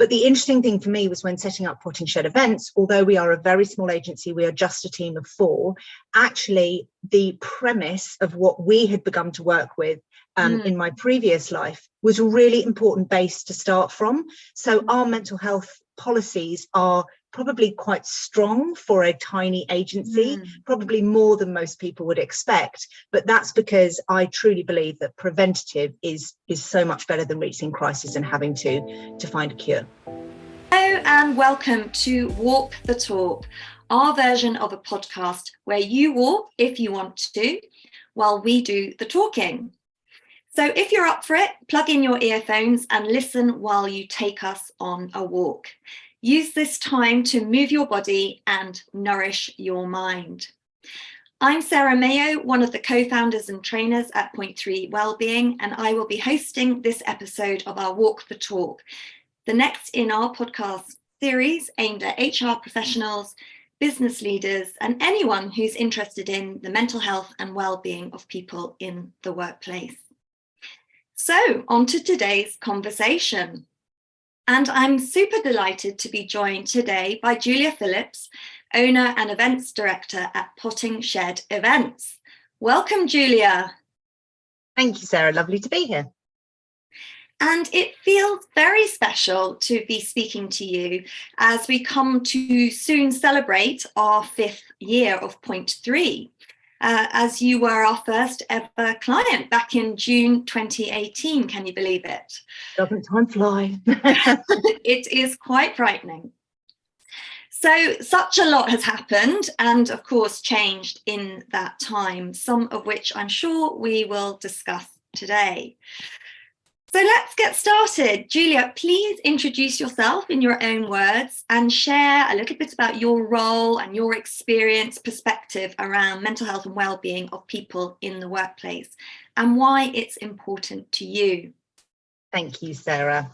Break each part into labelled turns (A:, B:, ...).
A: But the interesting thing for me was when setting up Potting Shed Events, although we are a very small agency, we are just a team of 4, actually the premise of what we had begun to work with in my previous life was a really important base to start from. So our mental health policies are probably quite strong for a tiny agency, probably more than most people would expect. But that's because I truly believe that preventative is so much better than reaching crisis and having to find a cure.
B: Hello and welcome to Walk the Talk, our version of a podcast where you walk if you want to, while we do the talking. So if you're up for it, plug in your earphones and listen while you take us on a walk. Use this time to move your body and nourish your mind. I'm Sarah Mayo, one of the co-founders and trainers at POINT3 Wellbeing, and I will be hosting this episode of our Walk the Talk, the next in our podcast series aimed at HR professionals, business leaders, and anyone who's interested in the mental health and well-being of people in the workplace. So, on to today's conversation. And I'm super delighted to be joined today by Julia Phillips, owner and events director at Potting Shed Events. Welcome, Julia.
A: Thank you, Sarah. Lovely to be here.
B: And it feels very special to be speaking to you as we come to soon celebrate our 5th year of POINT3. As you were our first ever client back in June 2018. Can you believe it?
A: Doesn't time fly?
B: It is quite frightening. So such a lot has happened and of course changed in that time, some of which I'm sure we will discuss today. So let's get started. Julia, please introduce yourself in your own words and share a little bit about your role and your experience, perspective around mental health and well-being of people in the workplace and why it's important to you.
A: Thank you, Sarah.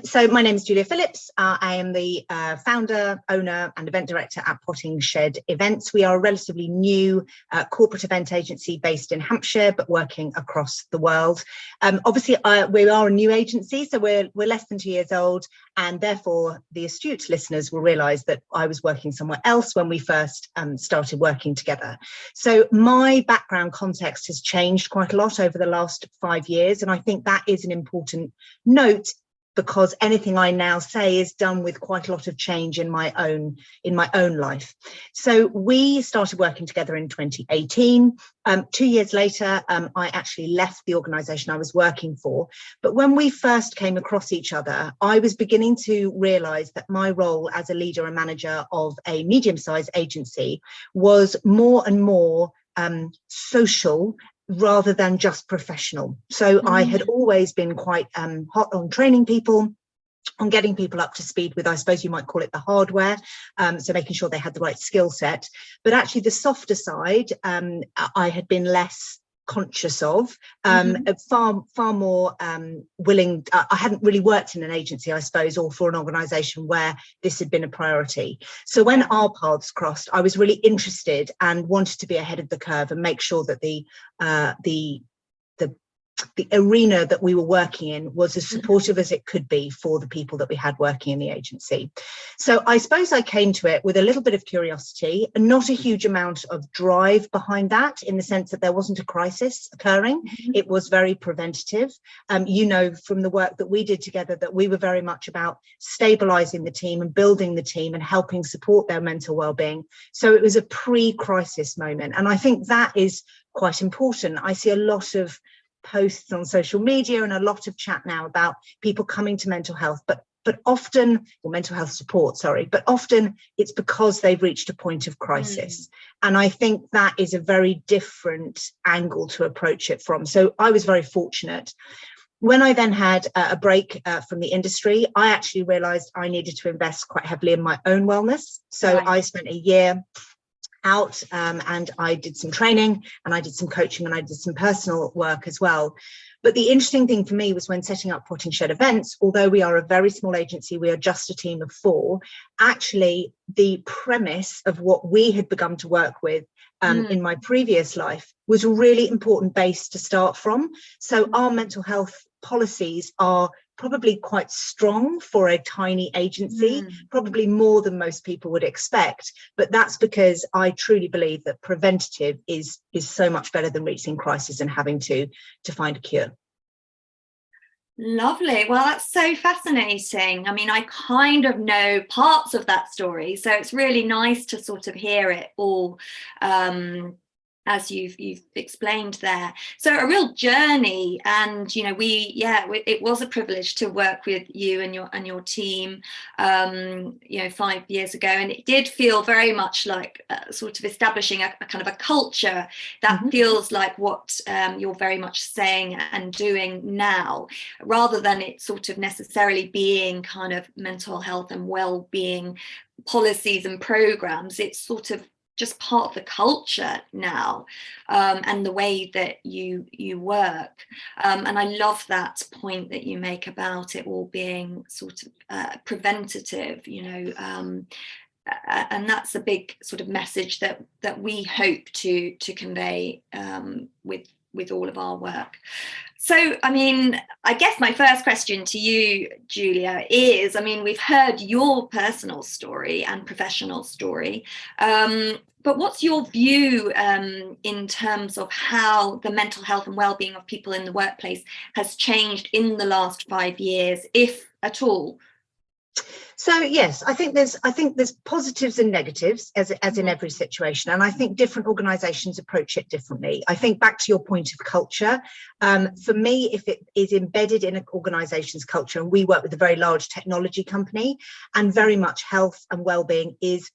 A: So my name is Julia Phillips. I am the founder, owner and event director at Potting Shed Events. We are a relatively new corporate event agency based in Hampshire, but working across the world. Obviously, we are a new agency, so we're less than 2 years old, and therefore the astute listeners will realise that I was working somewhere else when we first started working together. So my background context has changed quite a lot over the last 5 years, and I think that is an important note because anything I now say is done with quite a lot of change in my own life. So we started working together in 2018. 2 years later, I actually left the organisation I was working for. But when we first came across each other, I was beginning to realise that my role as a leader and manager of a medium-sized agency was more and more social rather than just professional. So I had always been quite hot on training people, on getting people up to speed with, I suppose you might call it the hardware, so making sure they had the right skill set. But actually the softer side, I had been less conscious of, far more willing. I hadn't really worked in an agency, I suppose, or for an organisation where this had been a priority. So when our paths crossed, I was really interested and wanted to be ahead of the curve and make sure that the arena that we were working in was as supportive as it could be for the people that we had working in the agency. So I suppose I came to it with a little bit of curiosity and not a huge amount of drive behind that, in the sense that there wasn't a crisis occurring. It was very preventative. You know from the work that we did together that we were very much about stabilising the team and building the team and helping support their mental well-being. So it was a pre-crisis moment. And I think that is quite important. I see a lot of posts on social media and a lot of chat now about people coming to mental health, but often, or mental health support, sorry, but often it's because they've reached a point of crisis. And I think that is a very different angle to approach it from. So I was very fortunate. When I then had a break from the industry, I actually realised I needed to invest quite heavily in my own wellness. So I spent a year out and I did some training and I did some coaching and I did some personal work as well. But the interesting thing for me was when setting up Potting Shed Events, although we are a very small agency, we are just a team of 4, actually the premise of what we had begun to work with in my previous life was a really important base to start from. So our mental health policies are probably quite strong for a tiny agency, probably more than most people would expect. But that's because I truly believe that preventative is so much better than reaching crisis and having to find a cure.
B: Lovely. Well, that's so fascinating. I mean, I kind of know parts of that story, so it's really nice to sort of hear it all, as you've explained there. So a real journey, and it was a privilege to work with you and your team 5 years ago, and it did feel very much like sort of establishing a kind of a culture that feels like what you're very much saying and doing now, rather than it sort of necessarily being kind of mental health and well-being policies and programs. It's sort of just part of the culture now, and the way that you work, and I love that point that you make about it all being sort of preventative, and that's a big sort of message that we hope to convey with all of our work. So, I mean, I guess my first question to you, Julia, is, I mean, we've heard your personal story and professional story, but what's your view in terms of how the mental health and well-being of people in the workplace has changed in the last 5 years, if at all?
A: So yes, I think there's positives and negatives as in every situation, and I think different organisations approach it differently. I think back to your point of culture, for me, if it is embedded in an organisation's culture, and we work with a very large technology company, and very much health and well-being is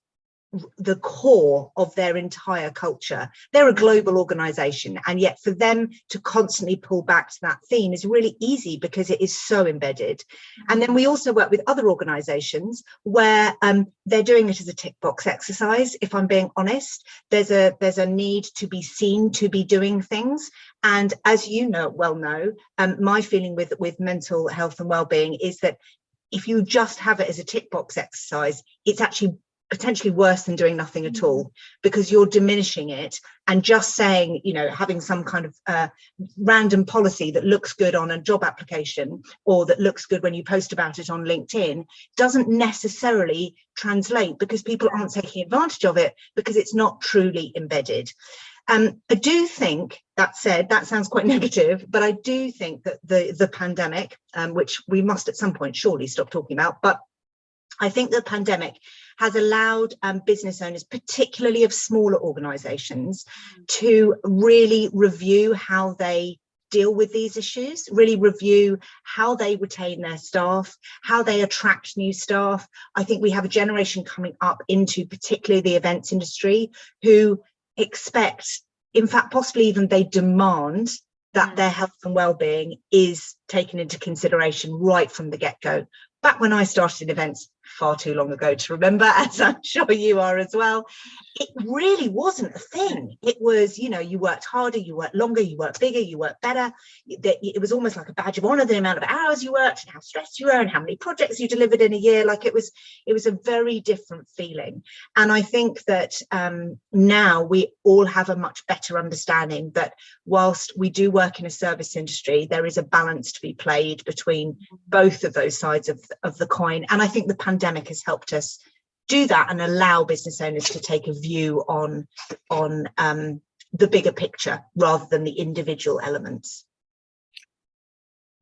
A: the core of their entire culture. They're a global organization, and yet for them to constantly pull back to that theme is really easy because it is so embedded. And then we also work with other organizations where they're doing it as a tick box exercise. If I'm being honest, there's a need to be seen to be doing things. And as you know, my feeling with mental health and well-being is that if you just have it as a tick box exercise, it's actually potentially worse than doing nothing at all, because you're diminishing it and just saying, having some kind of random policy that looks good on a job application or that looks good when you post about it on LinkedIn doesn't necessarily translate, because people aren't taking advantage of it because it's not truly embedded. I do think, that said, that sounds quite negative, but I do think that the pandemic, which we must at some point surely stop talking about, but I think the pandemic has allowed business owners, particularly of smaller organisations, to really review how they deal with these issues, really review how they retain their staff, how they attract new staff. I think we have a generation coming up into particularly the events industry who expect, in fact, possibly even they demand that their health and well-being is taken into consideration right from the get-go. Back when I started in events, far too long ago to remember, as I'm sure you are as well, it really wasn't a thing. It was, you worked harder, you worked longer, you worked bigger, you worked better. It was almost like a badge of honor, the amount of hours you worked and how stressed you were and how many projects you delivered in a year. Like it was a very different feeling. And I think that now we all have a much better understanding that whilst we do work in a service industry, there is a balance to be played between both of those sides of the coin. And I think the pandemic has helped us do that and allow business owners to take a view on the bigger picture rather than the individual elements.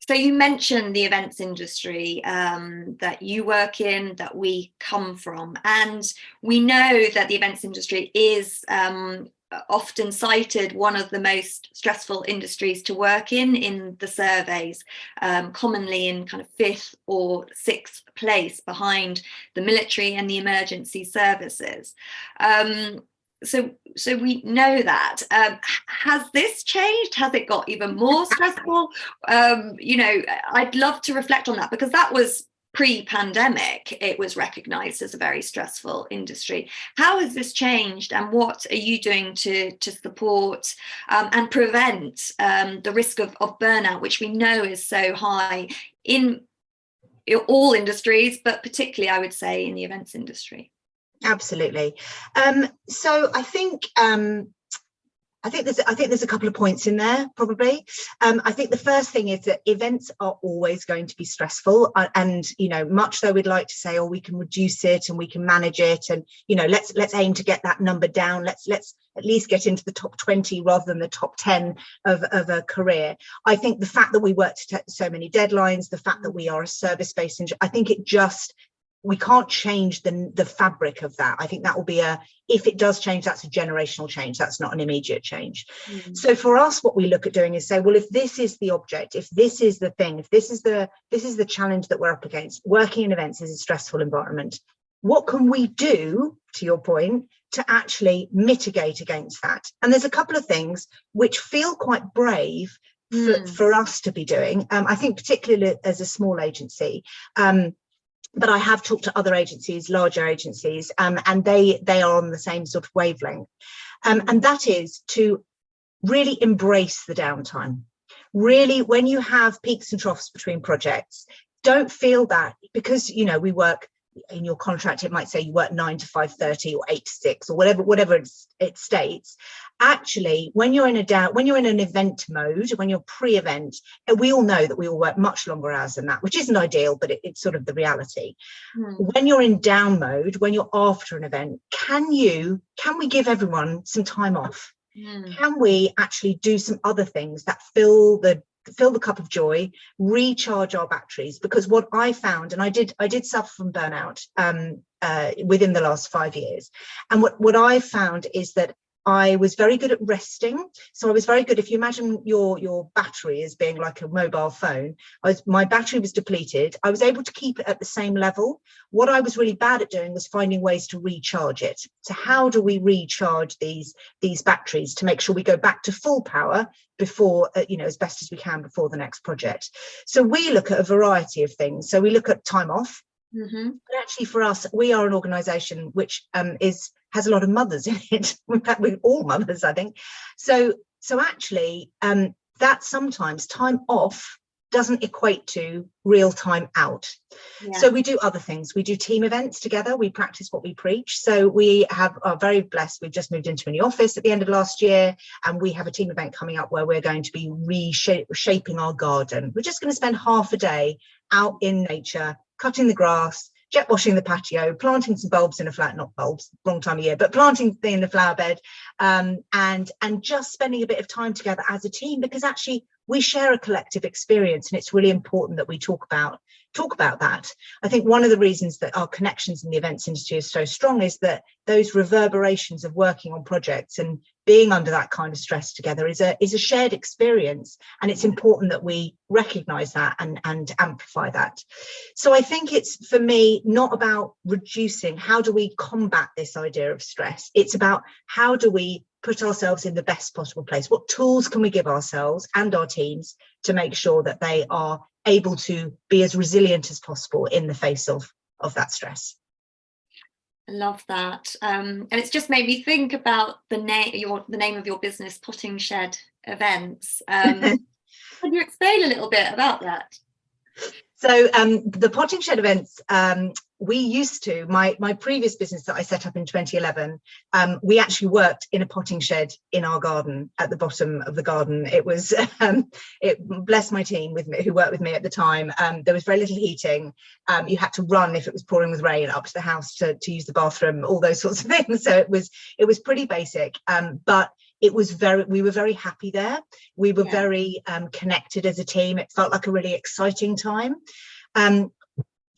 B: So you mentioned the events industry that you work in, that we come from, and we know that the events industry is often cited one of the most stressful industries to work in the surveys, commonly in kind of 5th or 6th place behind the military and the emergency services. So we know that. Has this changed? Has it got even more stressful? I'd love to reflect on that, because that was pre-pandemic. It was recognised as a very stressful industry. How has this changed, and what are you doing to support and prevent the risk of burnout, which we know is so high in all industries, but particularly, I would say, in the events industry?
A: Absolutely. So I think I think there's a couple of points in there, probably. I think the first thing is that events are always going to be stressful, and much though we'd like to say, we can reduce it and we can manage it, and let's aim to get that number down. Let's at least get into the top 20 rather than the top 10 of a career. I think the fact that we work to so many deadlines, the fact that we are a service-based, I think we can't change the fabric of that. I think that will be if it does change, that's a generational change. That's not an immediate change. So for us, what we look at doing is say, well, if this is the object, if this is the thing, if this is the challenge that we're up against, working in events is a stressful environment. What can we do, to your point, to actually mitigate against that? And there's a couple of things which feel quite brave for us to be doing. I think particularly as a small agency, but I have talked to other agencies, larger agencies, and they are on the same sort of wavelength. And that is to really embrace the downtime. Really, when you have peaks and troughs between projects, don't feel that because, we work in your contract, it might say you work 9 to 5:30 or 8 to 6 or whatever it states. Actually, when you're in an event mode, when you're pre-event, and we all know that we all work much longer hours than that, which isn't ideal, but it's sort of the reality. When you're in down mode, when you're after an event, can we give everyone some time off? Can we actually do some other things that fill the cup of joy, recharge our batteries? Because what I found, and I did suffer from burnout within the last 5 years, and what I found is that I was very good at resting. So I was very good. If you imagine your battery as being like a mobile phone, my battery was depleted. I was able to keep it at the same level. What I was really bad at doing was finding ways to recharge it. So how do we recharge these batteries to make sure we go back to full power before, as best as we can before the next project? So we look at a variety of things. So we look at time off. But actually for us, we are an organisation which has a lot of mothers in it. In fact, we're all mothers, I think. So actually, that sometimes time off doesn't equate to real time out. So we do other things. We do team events together. We practice what we preach. So we are very blessed. We've just moved into a new office at the end of last year, and we have a team event coming up where we're going to be reshaping our garden. We're just going to spend half a day out in nature, cutting the grass, jet washing the patio, planting some bulbs in a flat, not bulbs, wrong time of year, but planting in the flower bed, and just spending a bit of time together as a team, because actually we share a collective experience, and it's really important that we talk about that. I think one of the reasons that our connections in the events industry is so strong is that those reverberations of working on projects and being under that kind of stress together is a shared experience, and it's important that we recognize that and amplify that. So I think it's, for me, not about reducing, how do we combat this idea of stress? It's about how do we put ourselves in the best possible place? What tools can we give ourselves and our teams to make sure that they are able to be as resilient as possible in the face of that stress?
B: I love that. And it's just made me think about the name of your business, Potting Shed Events. Can you explain a little bit about that?
A: So the Potting Shed Events, we used to, my previous business that I set up in 2011, we actually worked in a potting shed in our garden, at the bottom of the garden. It was, it blessed my team who worked with me at the time. There was very little heating. You had to run if it was pouring with rain up to the house to use the bathroom, all those sorts of things. So it was pretty basic, but we were very happy there. We were very connected as a team. It felt like a really exciting time.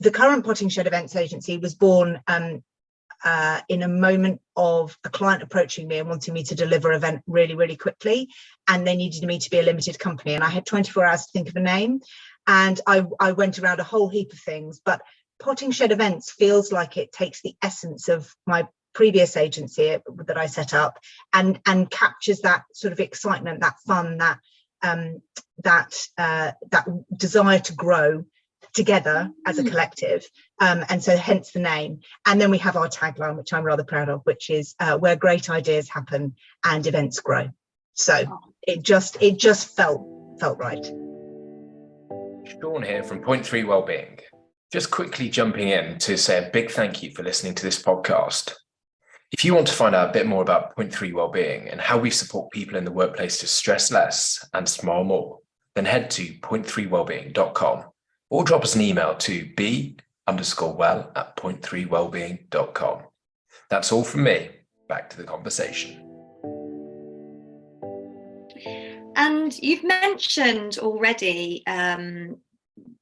A: The current Potting Shed Events Agency was born in a moment of a client approaching me and wanting me to deliver an event really, really quickly. And they needed me to be a limited company. And I had 24 hours to think of a name. And I went around a whole heap of things. But Potting Shed Events feels like it takes the essence of my previous agency that I set up and captures that sort of excitement, that fun, that desire to grow together as a collective, and so hence the name. And then we have our tagline, which I'm rather proud of, which is where great ideas happen and events grow. So it just felt right.
C: Sean here from POINT3 Wellbeing. Just quickly jumping in to say a big thank you for listening to this podcast. If you want to find out a bit more about POINT3 Wellbeing and how we support people in the workplace to stress less and smile more, then head to point3wellbeing.com or drop us an email to b_well@point3wellbeing.com. That's all from me. Back to the conversation.
B: And you've mentioned already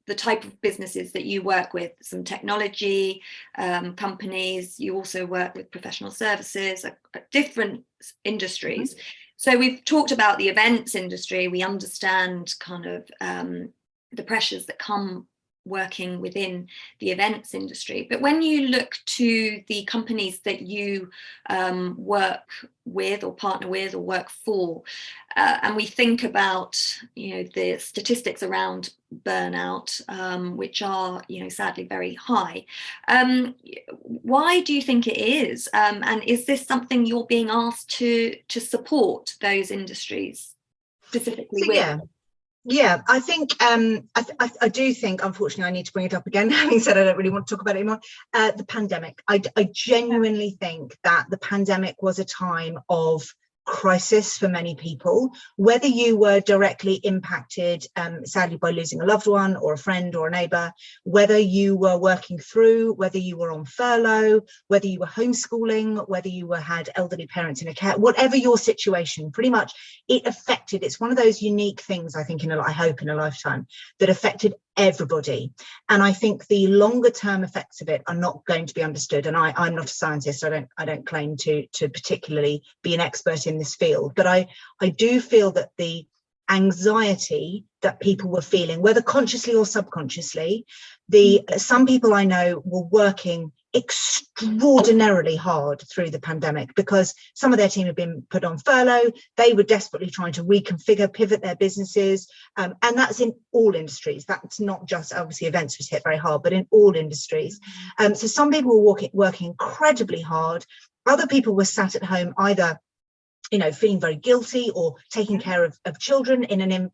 B: the type of businesses that you work with, some technology companies. You also work with professional services, different industries. So we've talked about the events industry. We understand kind of the pressures that come working within the events industry. But when you look to the companies that you work with or partner with or work for, and we think about, the statistics around burnout, which are, sadly very high. Why do you think it is? And is this something you're being asked to support those industries specifically with?
A: Yeah, I think I do think, unfortunately, I need to bring it up again, having said I don't really want to talk about it anymore. The pandemic. I genuinely think that the pandemic was a time of crisis for many people, whether you were directly impacted, sadly, by losing a loved one or a friend or a neighbour, whether you were working through, whether you were on furlough, whether you were homeschooling, whether you had elderly parents in a care, whatever your situation, pretty much it affected. It's one of those unique things, I think, I hope in a lifetime, that affected everybody. And I think the longer term effects of it are not going to be understood. And I'm not a scientist. I don't claim to particularly be an expert in this field, but I do feel that the anxiety that people were feeling, whether consciously or subconsciously, some people I know were working extraordinarily hard through the pandemic because some of their team had been put on furlough. They were desperately trying to reconfigure, pivot their businesses, and that's in all industries. That's not just, obviously, events was hit very hard, but in all industries. So some people were working incredibly hard. Other people were sat at home, either feeling very guilty or taking care of children in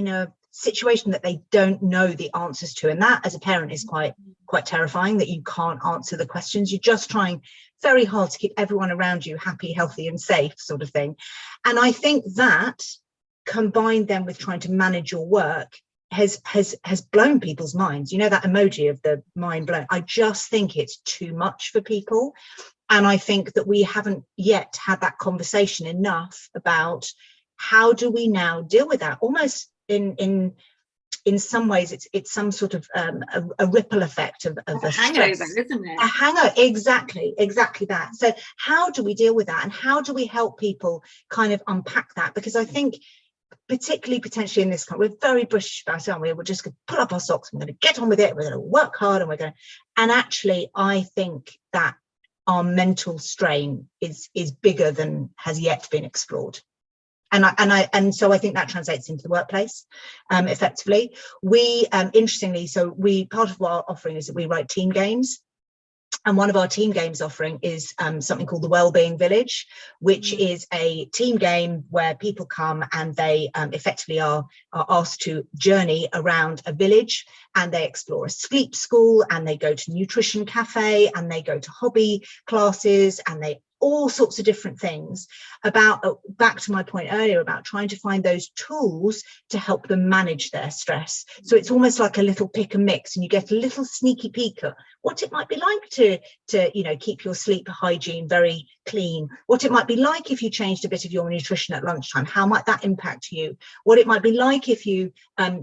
A: a situation that they don't know the answers to, and that as a parent is quite terrifying, that you can't answer the questions. You're just trying very hard to keep everyone around you happy, healthy and safe, sort of thing. And I think that, combined then with trying to manage your work, has blown people's minds. That emoji of the mind blown. I just think it's too much for people. And I think that we haven't yet had that conversation enough about how do we now deal with that. Almost in some ways, it's some sort of a ripple effect of a
B: hangover,
A: stress.
B: isn't it?
A: A hangover, exactly that. So how do we deal with that, and how do we help people kind of unpack that? Because I think, particularly potentially in this country, we're very British about it, aren't we? We're just going to pull up our socks, we're going to get on with it, we're going to work hard, and actually I think that our mental strain is bigger than has yet been explored. And so I think that translates into the workplace effectively. We interestingly, part of our offering is that we write team games. And one of our team games offering is something called the Wellbeing Village, which is a team game where people come and they effectively are asked to journey around a village, and they explore a sleep school, and they go to nutrition cafe, and they go to hobby classes, and they all sorts of different things about, back to my point earlier, about trying to find those tools to help them manage their stress. So it's almost like a little pick and mix, and you get a little sneaky peek at what it might be like to keep your sleep hygiene very clean, what it might be like if you changed a bit of your nutrition at lunchtime, how might that impact you, what it might be like if you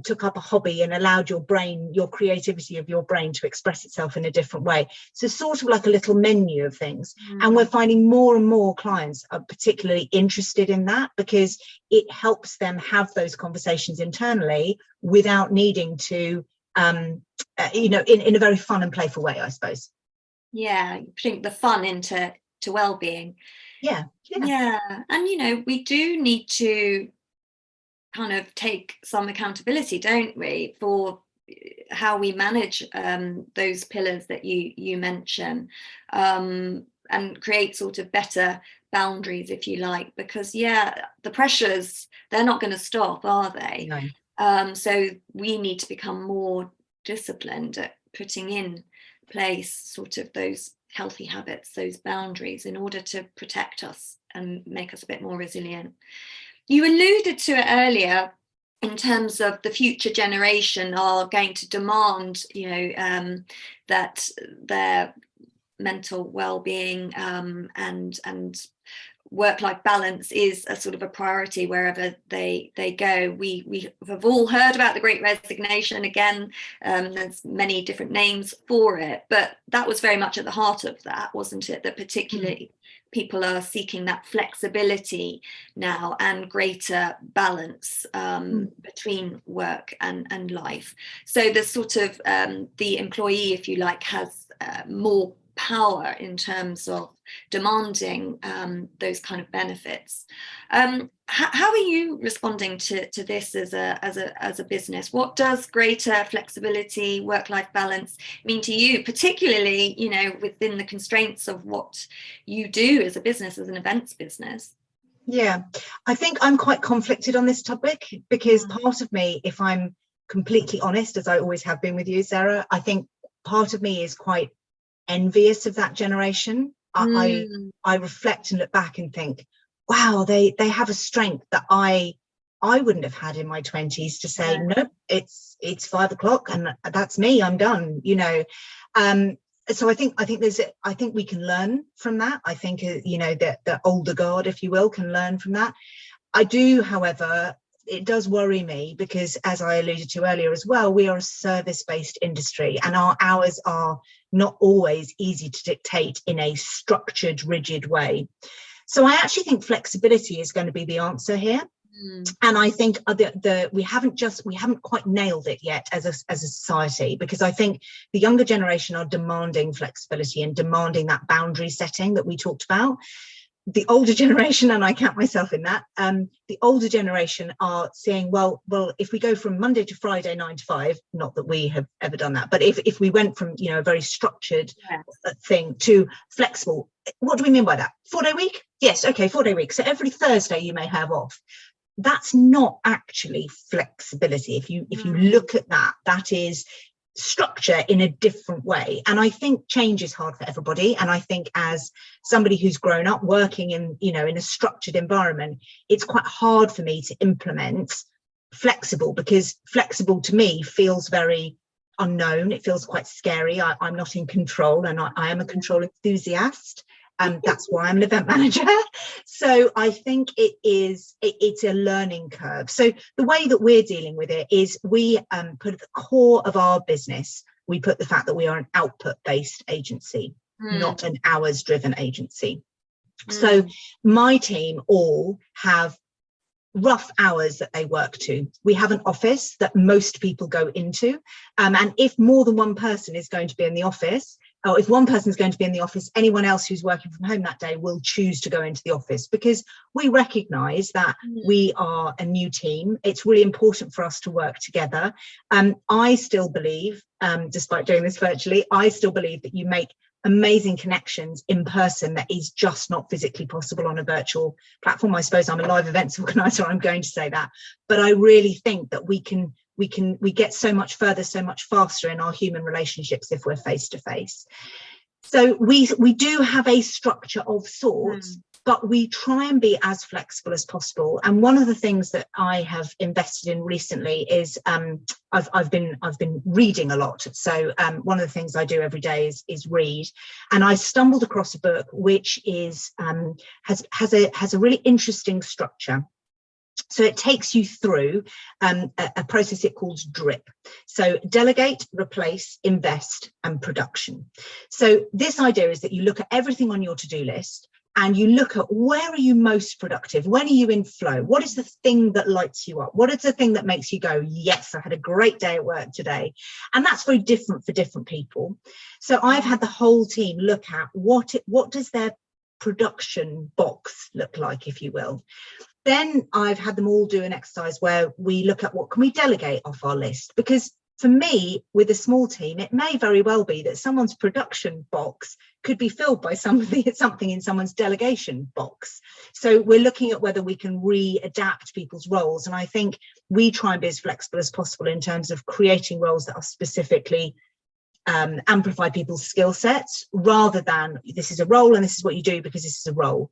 A: took up a hobby and allowed your brain, your creativity of your brain, to express itself in a different way. So sort of like a little menu of things. And we're finding more and more clients are particularly interested in that, because it helps them have those conversations internally without needing to in a very fun and playful way, I suppose.
B: Yeah, putting the fun into well-being.
A: Yeah.
B: And we do need to kind of take some accountability, don't we, for how we manage those pillars that you mention, and create sort of better boundaries, if you like, because the pressures, they're not going to stop, are they?
A: No.
B: So we need to become more disciplined at putting in place sort of those healthy habits, those boundaries, in order to protect us and make us a bit more resilient. You alluded to it earlier in terms of the future generation are going to demand, that their mental well-being and work-life balance is a sort of a priority wherever they go. We have all heard about the Great Resignation. Again, there's many different names for it, but that was very much at the heart of that, wasn't it? That particularly people are seeking that flexibility now and greater balance between work and life. So the sort of the employee, if you like, has more power in terms of demanding those kind of benefits. How are you responding to this as a business? What does greater flexibility, work-life balance mean to you, particularly, within the constraints of what you do as a business, as an events business?
A: Yeah, I think I'm quite conflicted on this topic, because part of me, if I'm completely honest, as I always have been with you, Sarah, I think part of me is quite envious of that generation. I reflect and look back and think, wow, they have a strength that I wouldn't have had in my 20s, to say, nope, it's 5 o'clock and that's me, I'm done, so I think we can learn from that. I think the older guard, if you will, can learn from that. I do, however, it does worry me, because as I alluded to earlier as well, we are a service-based industry and our hours are not always easy to dictate in a structured, rigid way. So I actually think flexibility is going to be the answer here. And I think we haven't quite nailed it yet as a society, because I think the younger generation are demanding flexibility and demanding that boundary setting that we talked about. The older generation, and I count myself in that, the older generation are saying, well, if we go from Monday to Friday, 9 to 5, not that we have ever done that, but if we went from, a very structured thing to flexible, what do we mean by that? 4-day week? Yes, okay, 4-day week. So every Thursday you may have off. That's not actually flexibility. If you look at that, that is structure in a different way. And I think change is hard for everybody. And I think as somebody who's grown up working in, in a structured environment, it's quite hard for me to implement flexible, because flexible to me feels very unknown. It feels quite scary. I'm not in control, and I am a control enthusiast. That's why I'm an event manager. So I think it's a learning curve. So the way that we're dealing with it is we put at the core of our business, we put the fact that we are an output-based agency, not an hours-driven agency. So my team all have rough hours that they work to. We have an office that most people go into. And if more than one person is going to be in the office, or if one person is going to be in the office, anyone else who's working from home that day will choose to go into the office, because we recognise that we are a new team. It's really important for us to work together. I still believe, despite doing this virtually, I still believe that you make amazing connections in person that is just not physically possible on a virtual platform. I suppose I'm a live events organizer, I'm going to say that, but I really think that we get so much further, so much faster in our human relationships if we're face to face. So we do have a structure of sorts, but we try and be as flexible as possible. And one of the things that I have invested in recently is I've been reading a lot. So one of the things I do every day is read, and I stumbled across a book which is has a really interesting structure. So it takes you through a process it calls DRIP. So delegate, replace, invest, and production. So this idea is that you look at everything on your to-do list and you look at where are you most productive? When are you in flow? What is the thing that lights you up? What is the thing that makes you go, yes, I had a great day at work today? And that's very different for different people. So I've had the whole team look at what does their production box look like, if you will. Then I've had them all do an exercise where we look at what can we delegate off our list, because for me, with a small team, it may very well be that someone's production box could be filled by something in someone's delegation box. So we're looking at whether we can readapt people's roles. And I think we try and be as flexible as possible in terms of creating roles that are specifically amplify people's skill sets, rather than this is a role and this is what you do because this is a role.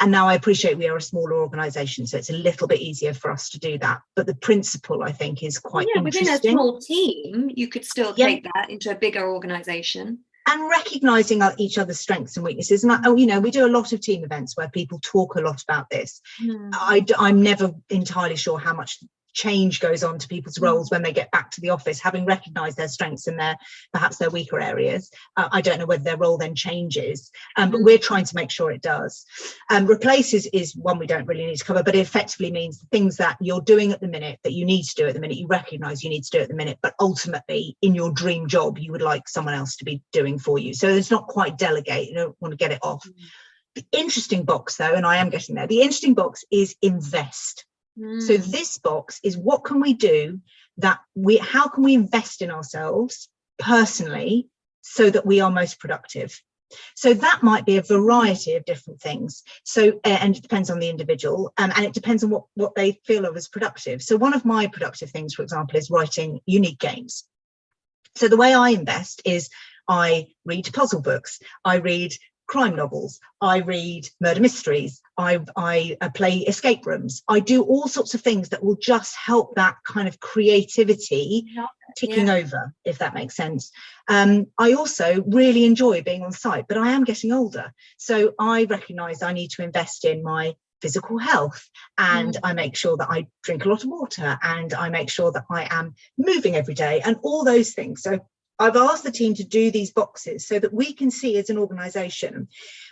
A: And now I appreciate we are a smaller organisation, so it's a little bit easier for us to do that. But the principle, I think, is quite interesting.
B: Within a small team, you could still take that into a bigger organisation.
A: And recognising each other's strengths and weaknesses. And, we do a lot of team events where people talk a lot about this. I'm never entirely sure how much change goes on to people's roles when they get back to the office, having recognised their strengths and perhaps their weaker areas. I don't know whether their role then changes, but we're trying to make sure it does. Replace is one we don't really need to cover, but it effectively means the things that you're doing at the minute that you need to do at the minute, you recognise you need to do at the minute, but ultimately in your dream job you would like someone else to be doing for you. So it's not quite delegate, you don't want to get it off. The interesting box though, and I am getting there, the interesting box is invest. So this box is what can we do how can we invest in ourselves personally so that we are most productive? So that might be a variety of different things. So, and it depends on the individual, and it depends on what they feel of as productive. So one of my productive things, for example, is writing unique games. So the way I invest is I read puzzle books, I read crime novels, I read murder mysteries, I play escape rooms. I do all sorts of things that will just help that kind of creativity ticking over, if that makes sense. I also really enjoy being on site, but I am getting older. So I recognise I need to invest in my physical health, and I make sure that I drink a lot of water, and I make sure that I am moving every day, and all those things. So I've asked the team to do these boxes so that we can see as an organisation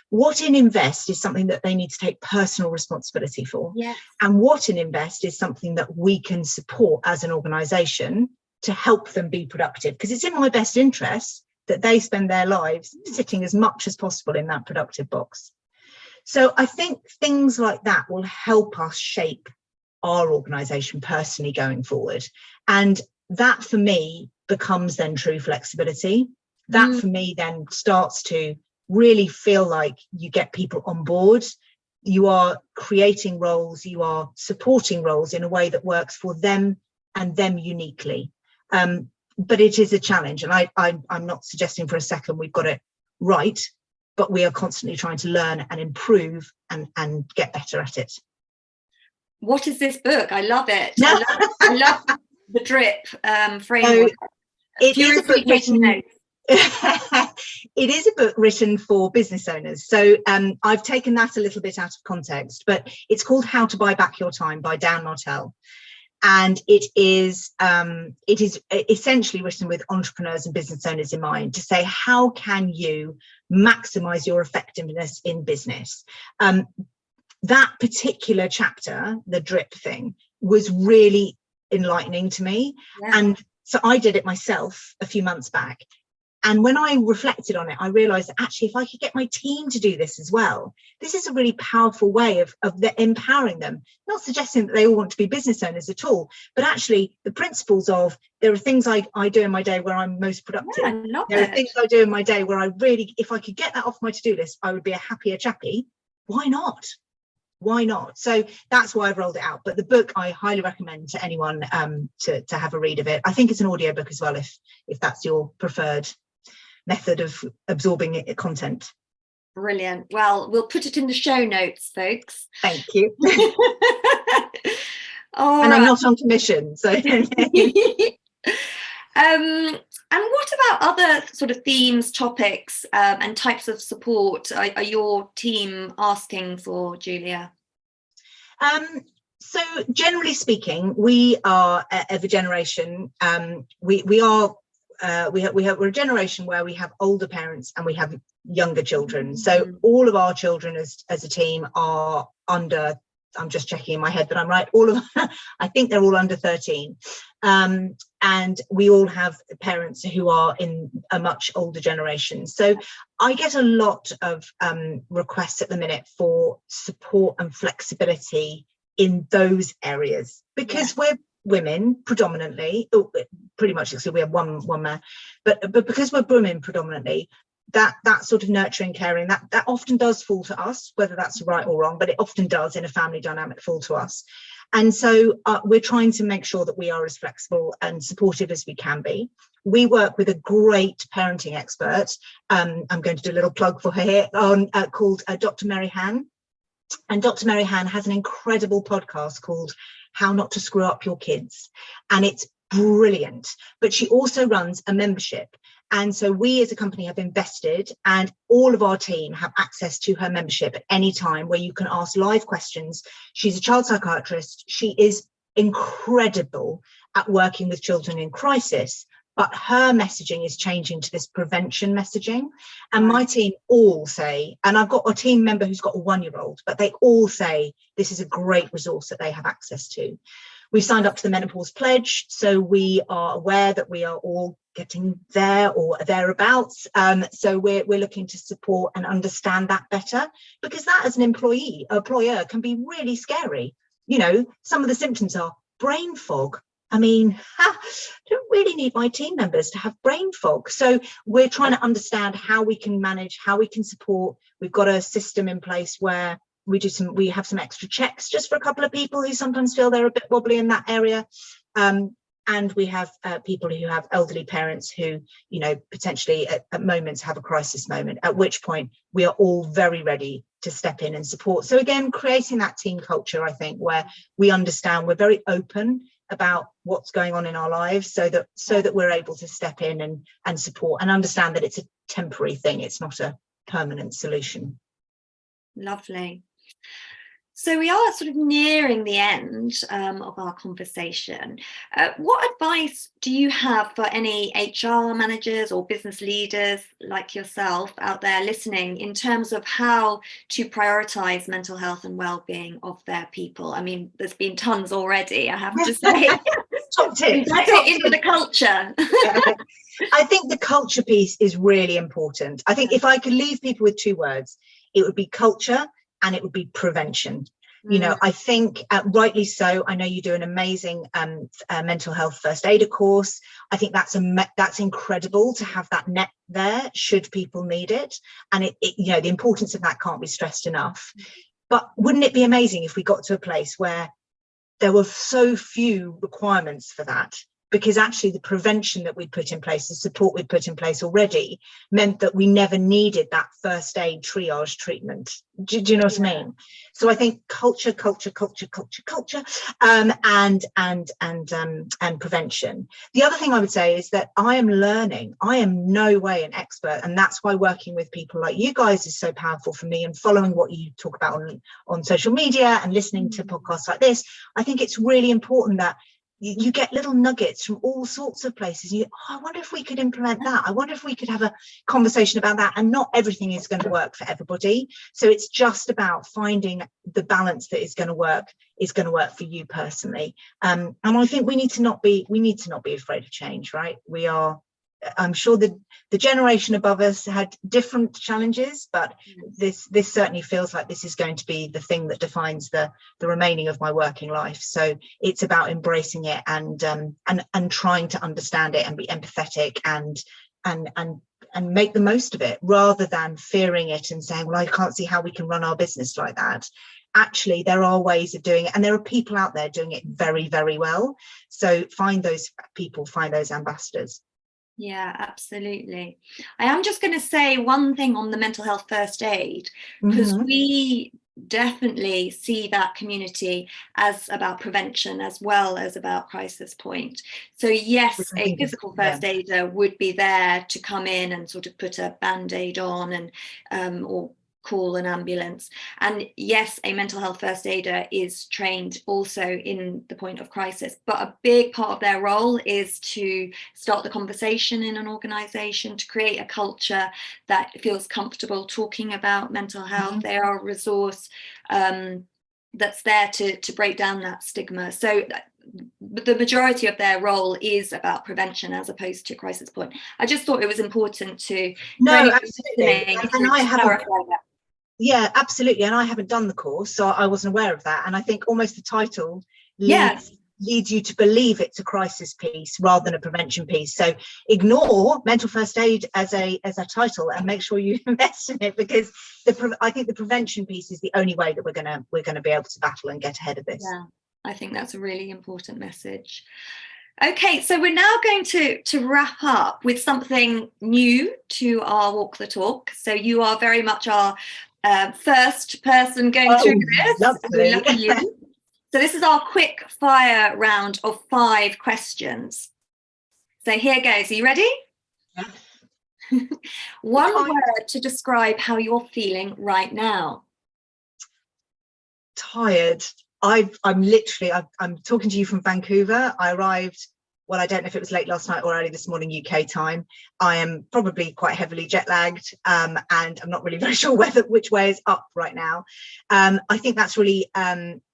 A: what in invest is something that they need to take personal responsibility for, and what in invest is something that we can support as an organisation to help them be productive, because it's in my best interest that they spend their lives sitting as much as possible in that productive box. So I think things like that will help us shape our organisation personally going forward, and that for me becomes then true flexibility. That for me then starts to really feel like you get people on board, you are creating roles, you are supporting roles in a way that works for them and them uniquely. But it is a challenge, and I'm not suggesting for a second we've got it right, but we are constantly trying to learn and improve and get better at it.
B: What is this book? I love it. I love the drip framework.
A: It is a book written. It is a book written for business owners. So I've taken that a little bit out of context, but it's called How to Buy Back Your Time by Dan Martell. And it is essentially written with entrepreneurs and business owners in mind, to say, how can you maximize your effectiveness in business? That particular chapter, the drip thing, was really enlightening to me. And so I did it myself a few months back. And when I reflected on it, I realized that actually, if I could get my team to do this as well, this is a really powerful way of empowering them, not suggesting that they all want to be business owners at all, but actually the principles of, there are things I do in my day where I'm most productive. There are things I do in my day where I really, if I could get that off my to-do list, I would be a happier chappy. Why not? Why not? So that's why I've rolled it out. But the book I highly recommend to anyone to have a read of it. I think it's an audiobook as well, if that's your preferred method of absorbing content.
B: Brilliant. Well, we'll put it in the show notes, folks.
A: Thank you.
B: And
A: I'm not on commission, so
B: and what about other sort of themes, topics, and types of support are your team asking for, Julia?
A: So generally speaking, we are of a generation. We're a generation where we have older parents and we have younger children. So all of our children as a team are under, I'm just checking in my head that I'm right, I think they're all under 13. And we all have parents who are in a much older generation. So I get a lot of requests at the minute for support and flexibility in those areas, because we're women predominantly, pretty much, so we have one man, but because we're women predominantly, that sort of nurturing, caring, that often does fall to us, whether that's right or wrong, but it often does in a family dynamic fall to us. And so we're trying to make sure that we are as flexible and supportive as we can be. We work with a great parenting expert. I'm going to do a little plug for her here, called Dr. Mary Han. And Dr. Mary Han has an incredible podcast called How Not to Screw Up Your Kids. And it's brilliant. But she also runs a membership. And so we as a company have invested, and all of our team have access to her membership at any time, where you can ask live questions. She's a child psychiatrist. She is incredible at working with children in crisis, but her messaging is changing to this prevention messaging. And my team all say, and I've got a team member who's got a 1-year-old, but they all say this is a great resource that they have access to. We've signed up to the Menopause Pledge, so we are aware that we are all getting there or thereabouts. So we're looking to support and understand that better, because that as an employer can be really scary. You know, some of the symptoms are brain fog. I mean, I don't really need my team members to have brain fog. So we're trying to understand how we can manage, how we can support. We've got a system in place where we have some extra checks just for a couple of people who sometimes feel they're a bit wobbly in that area. And we have people who have elderly parents who, you know, potentially at moments have a crisis moment, at which point we are all very ready to step in and support. So again, creating that team culture, I think, where we understand, we're very open about what's going on in our lives, so that we're able to step in and support and understand that it's a temporary thing. It's not a permanent solution.
B: Lovely. So we are sort of nearing the end of our conversation. What advice do you have for any HR managers or business leaders like yourself out there listening in terms of how to prioritise mental health and well-being of their people? I mean, there's been tons already, I have to say.
A: Top tips.
B: Get it into the culture.
A: I think the culture piece is really important. I think if I could leave people with 2 words, it would be culture and it would be prevention. You know, I think rightly so. I know you do an amazing mental health first aider course. I think that's incredible to have that net there should people need it. And it you know, the importance of that can't be stressed enough. But wouldn't it be amazing if we got to a place where there were so few requirements for that? Because actually the prevention that we put in place, the support we put in place already, meant that we never needed that first aid triage treatment. Do you know what I mean? So I think culture, and prevention. The other thing I would say is that I am learning. I am no way an expert, and that's why working with people like you guys is so powerful for me, and following what you talk about on social media and listening to podcasts like this. I think it's really important that you get little nuggets from all sorts of places. I wonder if we could implement that. I wonder if we could have a conversation about that. And not everything is going to work for everybody. So it's just about finding the balance that is going to work for you personally. And I think we need to not be afraid of change, right? I'm sure the generation above us had different challenges, but this certainly feels like this is going to be the thing that defines the remaining of my working life. So it's about embracing it and trying to understand it and be empathetic and make the most of it, rather than fearing it and saying, well, I can't see how we can run our business like that. Actually, there are ways of doing it, and there are people out there doing it very, very well. So find those people, find those ambassadors.
B: Yeah, absolutely. I am just going to say one thing on the mental health first aid, because we definitely see that community as about prevention as well as about crisis point. So yes, a physical first aider would be there to come in and sort of put a band-aid on and or call an ambulance. And yes, a mental health first aider is trained also in the point of crisis, but a big part of their role is to start the conversation in an organisation, to create a culture that feels comfortable talking about mental health. They are a resource that's there to break down that stigma. So the majority of their role is about prevention as opposed to crisis point. I just thought it was important to
A: absolutely. And I haven't. Yeah, absolutely. And I haven't done the course, so I wasn't aware of that. And I think almost the title leads you to believe it's a crisis piece rather than a prevention piece. So ignore mental first aid as a title and make sure you invest in it, because I think the prevention piece is the only way that we're gonna be able to battle and get ahead of this.
B: Yeah. I think that's a really important message. Okay, so we're now going to wrap up with something new to our Walk the Talk. So you are very much our first person going through this.
A: Lovely.
B: Lucky you. So this is our quick fire round of 5 questions. So here goes. Are you ready?
A: Yeah.
B: One word to describe how you're feeling right now.
A: Tired. I'm talking to you from Vancouver. I arrived, well, I don't know if it was late last night or early this morning UK time. I am probably quite heavily jet lagged, and I'm not really very sure which way is up right now. I think that's really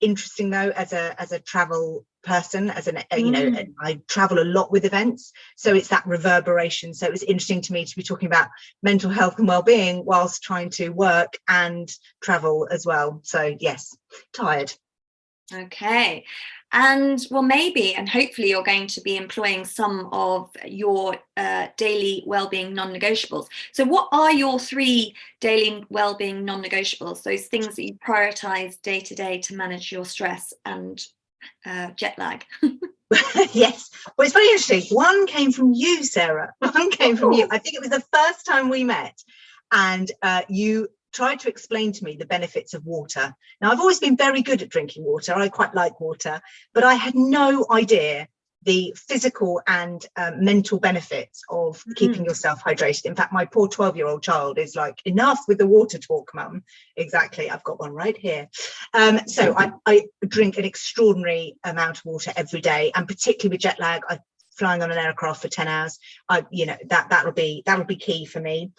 A: interesting though, as a travel person, I travel a lot with events, so it's that reverberation. So it was interesting to me to be talking about mental health and well-being whilst trying to work and travel as well. So yes, tired.
B: Okay, and well, maybe and hopefully you're going to be employing some of your daily wellbeing non-negotiables. So what are your 3 daily wellbeing non-negotiables, those things that you prioritize day to day to manage your stress and jet lag?
A: Yes, well, it's very interesting. One came from you, Sarah. One came from you. I think it was the first time we met, and you tried to explain to me the benefits of water. Now, I've always been very good at drinking water. I quite like water, but I had no idea the physical and mental benefits of keeping yourself hydrated. In fact, my poor 12-year-old child is like, enough with the water talk, mum. Exactly, I've got one right here. So I drink an extraordinary amount of water every day, and particularly with jet lag, flying on an aircraft for 10 hours, that'll be key for me.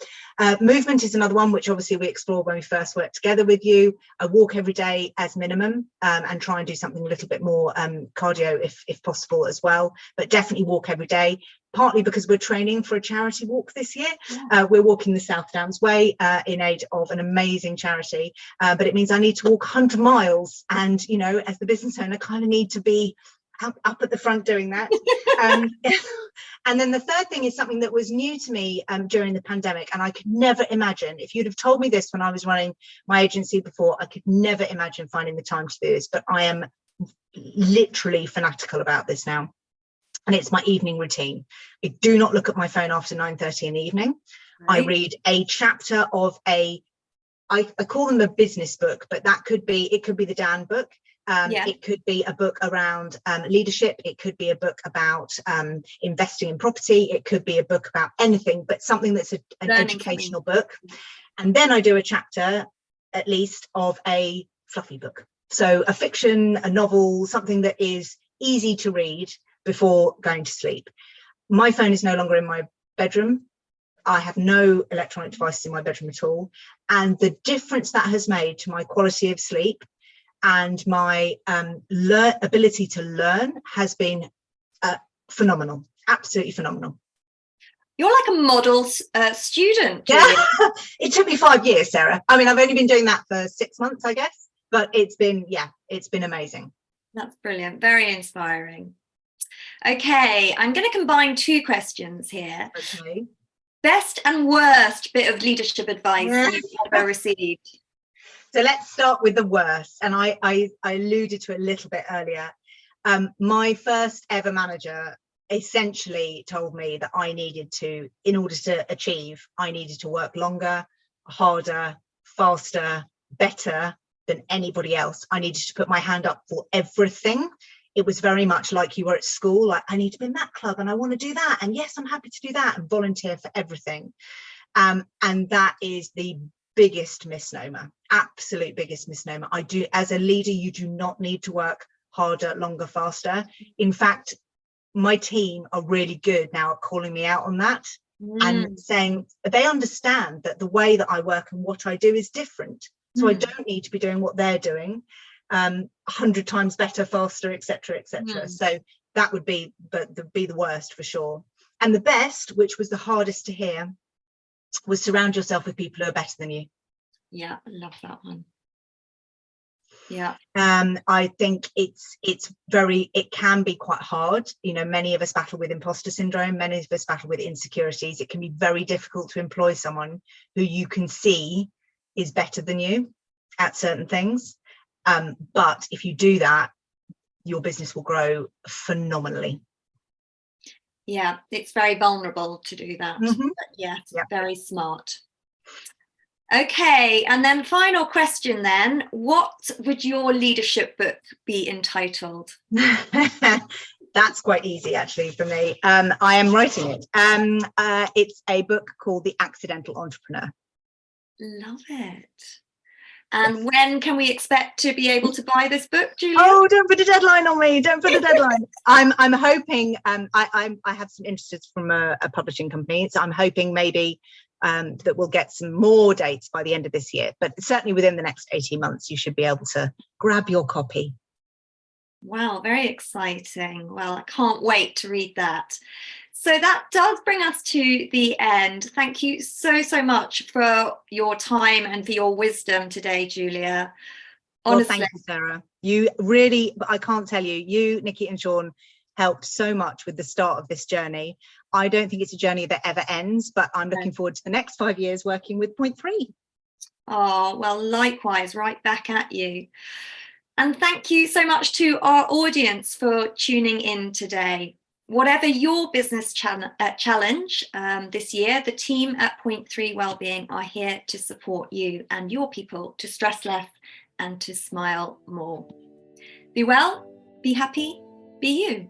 A: Movement is another one, which obviously we explored when we first worked together with you. I walk every day as minimum, and try and do something a little bit more cardio if possible as well, but definitely walk every day, partly because we're training for a charity walk this year. We're walking the South Downs Way in aid of an amazing charity, but it means I need to walk 100 miles, and as the business owner, kind of need to be up at the front doing that. And then the third thing is something that was new to me during the pandemic, and I could never imagine, if you'd have told me this when I was running my agency before, I could never imagine finding the time to do this, but I am literally fanatical about this now, and it's my evening routine. I do not look at my phone after 9:30 in the evening. Right. I read a chapter of I call them a business book, but it could be the Dan book. It could be a book around leadership. It could be a book about investing in property. It could be a book about anything, but something that's an educational book. And then I do a chapter, at least, of a fluffy book. So a fiction, a novel, something that is easy to read before going to sleep. My phone is no longer in my bedroom. I have no electronic devices in my bedroom at all. And the difference that has made to my quality of sleep and my ability to learn has been phenomenal, absolutely phenomenal.
B: You're like a model student.
A: Yeah, it took me 5 years, Sarah. I mean, I've only been doing that for 6 months, I guess, but it's been amazing.
B: That's brilliant, very inspiring. Okay, I'm going to combine 2 questions here.
A: Okay.
B: Best and worst bit of leadership advice you've ever received?
A: So let's start with the worst, and I alluded to it a little bit earlier. My first ever manager essentially told me that in order to achieve, I needed to work longer, harder, faster, better than anybody else. I needed to put my hand up for everything. It was very much like you were at school, like, I need to be in that club and I want to do that, and yes, I'm happy to do that, and volunteer for everything. And that is the biggest misnomer, absolute biggest misnomer. As a leader, you do not need to work harder, longer, faster. In fact, my team are really good now at calling me out on that and saying they understand that the way that I work and what I do is different. So I don't need to be doing what they're doing 100 times better, faster, etc., etc. So that would be the worst for sure. And the best, which was the hardest to hear, was surround yourself with people who are better than you.
B: Yeah, I love that one. Yeah.
A: I think it can be quite hard. Many of us battle with imposter syndrome, many of us battle with insecurities. It can be very difficult to employ someone who you can see is better than you at certain things. But if you do that, your business will grow phenomenally.
B: Yeah, it's very vulnerable to do that.
A: Mm-hmm.
B: But yes,
A: Yeah.
B: very smart. Okay, and then final question then, what would your leadership book be entitled?
A: That's quite easy actually for me. I am writing it. It's a book called The Accidental Entrepreneur.
B: Love it. And
A: Yes.
B: when can we expect to be able to buy this book, Julia?
A: Oh, don't put a deadline on me. Don't put a deadline. I'm hoping, I have some interest from a publishing company. So I'm hoping maybe that we'll get some more dates by the end of this year, but certainly within the next 18 months, you should be able to grab your copy.
B: Wow, very exciting. Well, I can't wait to read that. So that does bring us to the end. Thank you so much for your time and for your wisdom today, Julia. Honestly.
A: Well, thank you, Sarah. You really, I can't tell you, Nikki and Sean helped so much with the start of this journey. I don't think it's a journey that ever ends, but I'm looking forward to the next 5 years working with Point3.
B: Oh, well, likewise, right back at you. And thank you so much to our audience for tuning in today. Whatever your business challenge this year, the team at Point3 Wellbeing are here to support you and your people to stress less and to smile more. Be well, be happy, be you.